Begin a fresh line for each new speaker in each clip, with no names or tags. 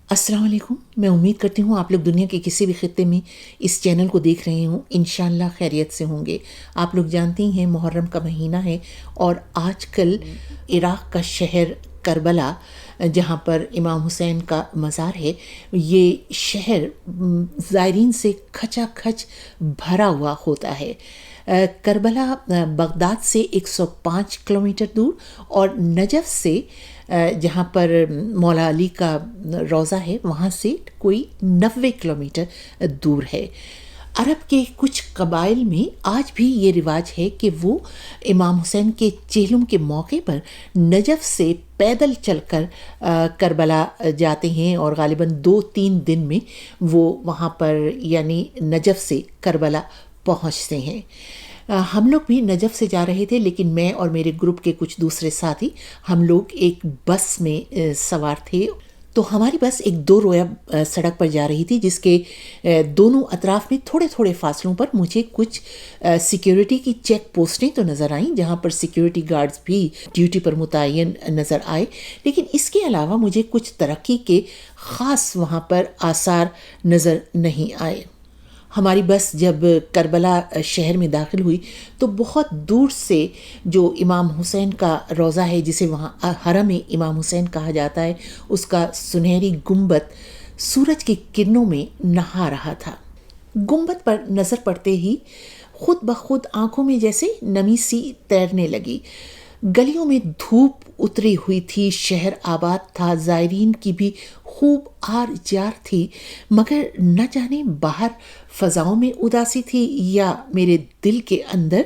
السلام علیکم. میں امید کرتی ہوں آپ لوگ دنیا کے کسی بھی خطے میں اس چینل کو دیکھ رہے ہوں، انشاءاللہ خیریت سے ہوں گے. آپ لوگ جانتے ہی ہیں محرم کا مہینہ ہے اور آج کل عراق کا شہر کربلا، جہاں پر امام حسین کا مزار ہے، یہ شہر زائرین سے کھچا کھچ بھرا ہوا ہوتا ہے. کربلا بغداد سے 105 کلومیٹر دور اور نجف سے جہاں پر مولا علی کا روضہ ہے وہاں سے کوئی 90 کلومیٹر دور ہے. عرب کے کچھ قبائل میں آج بھی یہ رواج ہے کہ وہ امام حسین کے چہلم کے موقع پر نجف سے پیدل چل کر کربلا جاتے ہیں اور غالباً 2-3 دن میں وہ وہاں پر یعنی نجف سے کربلا پہنچتے ہیں. ہم لوگ بھی نجف سے جا رہے تھے، لیکن میں اور میرے گروپ کے کچھ دوسرے ساتھی ہم لوگ ایک بس میں سوار تھے. تو ہماری بس ایک 2 رویہ سڑک پر جا رہی تھی، جس کے دونوں اطراف میں تھوڑے تھوڑے فاصلوں پر مجھے کچھ سیکیورٹی کی چیک پوسٹیں تو نظر آئیں، جہاں پر سیکیورٹی گارڈز بھی ڈیوٹی پر متعین نظر آئے. لیکن اس کے علاوہ مجھے کچھ ترقی کے خاص وہاں پر آثار نظر نہیں آئے. ہماری بس جب کربلا شہر میں داخل ہوئی تو بہت دور سے جو امام حسین کا روضہ ہے، جسے وہاں حرم امام حسین کہا جاتا ہے، اس کا سنہری گنبد سورج کی کرنوں میں نہا رہا تھا. گنبد پر نظر پڑتے ہی خود بخود آنکھوں میں جیسے نمی سی تیرنے لگی. گلیوں میں دھوپ اتری ہوئی تھی، شہر آباد تھا، زائرین کی بھی خوب آر جار تھی، مگر نہ جانے باہر فضاؤں میں اداسی تھی یا میرے دل کے اندر،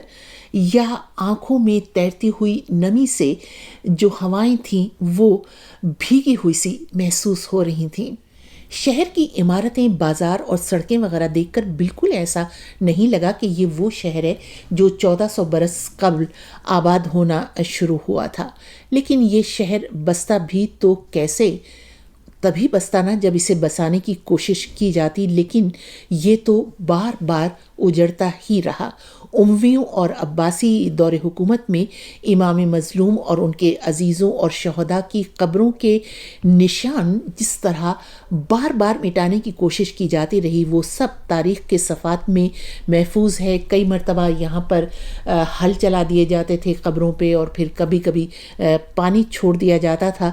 یا آنکھوں میں تیرتی ہوئی نمی سے جو ہوائیں تھیں وہ بھیگی ہوئی سی محسوس ہو رہی تھیں. شہر کی عمارتیں، بازار اور سڑکیں وغیرہ دیکھ کر بالکل ایسا نہیں لگا کہ یہ وہ شہر ہے جو 1400 برس قبل آباد ہونا شروع ہوا تھا. لیکن یہ شہر بستا بھی تو کیسے؟ تبھی بستا نا جب اسے بسانے کی کوشش کی جاتی، لیکن یہ تو بار بار اجڑتا ہی رہا. امویوں اور عباسی دور حکومت میں امام مظلوم اور ان کے عزیزوں اور شہداء کی قبروں کے نشان جس طرح بار بار مٹانے کی کوشش کی جاتی رہی، وہ سب تاریخ کے صفحات میں محفوظ ہے. کئی مرتبہ یہاں پر ہل چلا دیے جاتے تھے قبروں پہ، اور پھر کبھی کبھی پانی چھوڑ دیا جاتا تھا.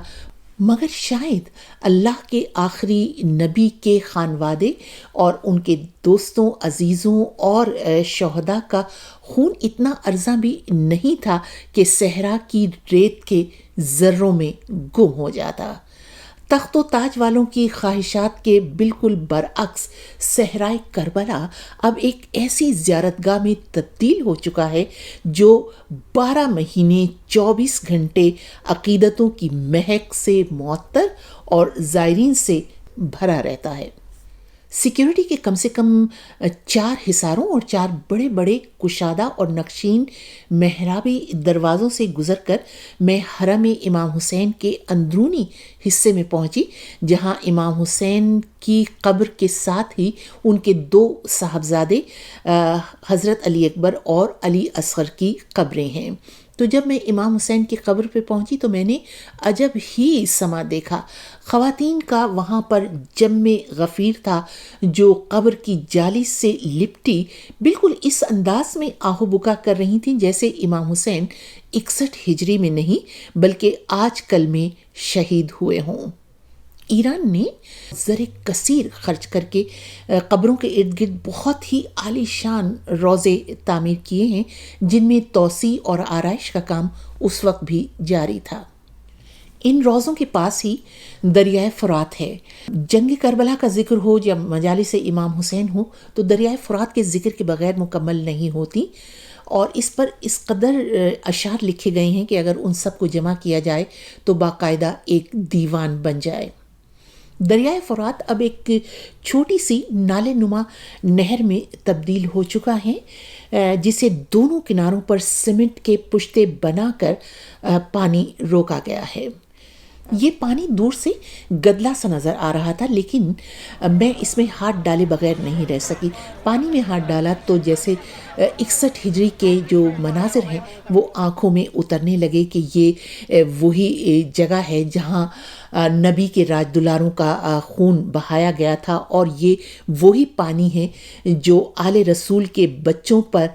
مگر شاید اللہ کے آخری نبی کے خانوادے اور ان کے دوستوں، عزیزوں اور شہداء کا خون اتنا ارزاں بھی نہیں تھا کہ صحرا کی ریت کے ذروں میں گم ہو جاتا. تخت و تاج والوں کی خواہشات کے بالکل برعکس صحرائے کربلا اب ایک ایسی زیارت گاہ میں تبدیل ہو چکا ہے جو 12 مہینے 24 گھنٹے عقیدتوں کی مہک سے معطر اور زائرین سے بھرا رہتا ہے. سیکیورٹی کے کم سے کم 4 حصاروں اور 4 بڑے بڑے کشادہ اور نقشین محرابی دروازوں سے گزر کر میں حرم امام حسین کے اندرونی حصے میں پہنچی، جہاں امام حسین کی قبر کے ساتھ ہی ان کے 2 صاحبزادے حضرت علی اکبر اور علی اصغر کی قبریں ہیں. تو جب میں امام حسین کی قبر پہ پہنچی تو میں نے عجب ہی سما دیکھا. خواتین کا وہاں پر جم غفیر تھا جو قبر کی جالی سے لپٹی بالکل اس انداز میں آہو بکا کر رہی تھیں جیسے امام حسین 61 ہجری میں نہیں بلکہ آج کل میں شہید ہوئے ہوں. ایران نے زر کثیر خرچ کر کے قبروں کے ارد گرد بہت ہی عالی شان روضے تعمیر کیے ہیں، جن میں توسیع اور آرائش کا کام اس وقت بھی جاری تھا. ان روضوں کے پاس ہی دریائے فرات ہے. جنگ کربلا کا ذکر ہو یا مجالس امام حسین ہو تو دریائے فرات کے ذکر کے بغیر مکمل نہیں ہوتی، اور اس پر اس قدر اشعار لکھے گئے ہیں کہ اگر ان سب کو جمع کیا جائے تو باقاعدہ ایک دیوان بن جائے. دریائے فرات اب ایک چھوٹی سی نالے نما نہر میں تبدیل ہو چکا ہے، جسے دونوں کناروں پر سیمنٹ کے پشتے بنا کر پانی روکا گیا ہے. یہ پانی دور سے گدلا سا نظر آ رہا تھا، لیکن میں اس میں ہاتھ ڈالے بغیر نہیں رہ سکی. پانی میں ہاتھ ڈالا تو جیسے 61 ہجری کے جو مناظر ہیں وہ آنکھوں میں اترنے لگے کہ یہ وہی جگہ ہے جہاں نبی کے راج دلاروں کا خون بہایا گیا تھا، اور یہ وہی پانی ہے جو آل رسول کے بچوں پر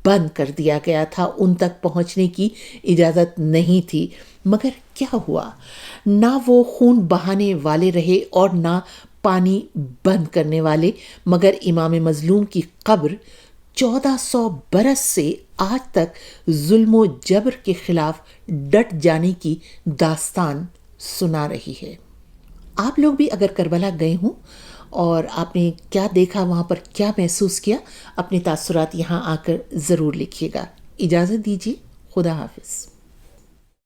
بند کر دیا گیا تھا، ان تک پہنچنے کی اجازت نہیں تھی۔ مگر کیا ہوا؟ نہ وہ خون بہانے والے رہے اور نہ پانی بند کرنے والے، مگر امام مظلوم کی قبر 1400 برس سے آج تک ظلم و جبر کے خلاف ڈٹ جانے کی داستان سنا رہی ہے۔ آپ لوگ بھی اگر کربلا گئے ہوں اور آپ نے کیا دیکھا، وہاں پر کیا محسوس کیا، اپنے تاثرات یہاں آ کر ضرور لکھیے گا۔ اجازت دیجیے، خدا حافظ۔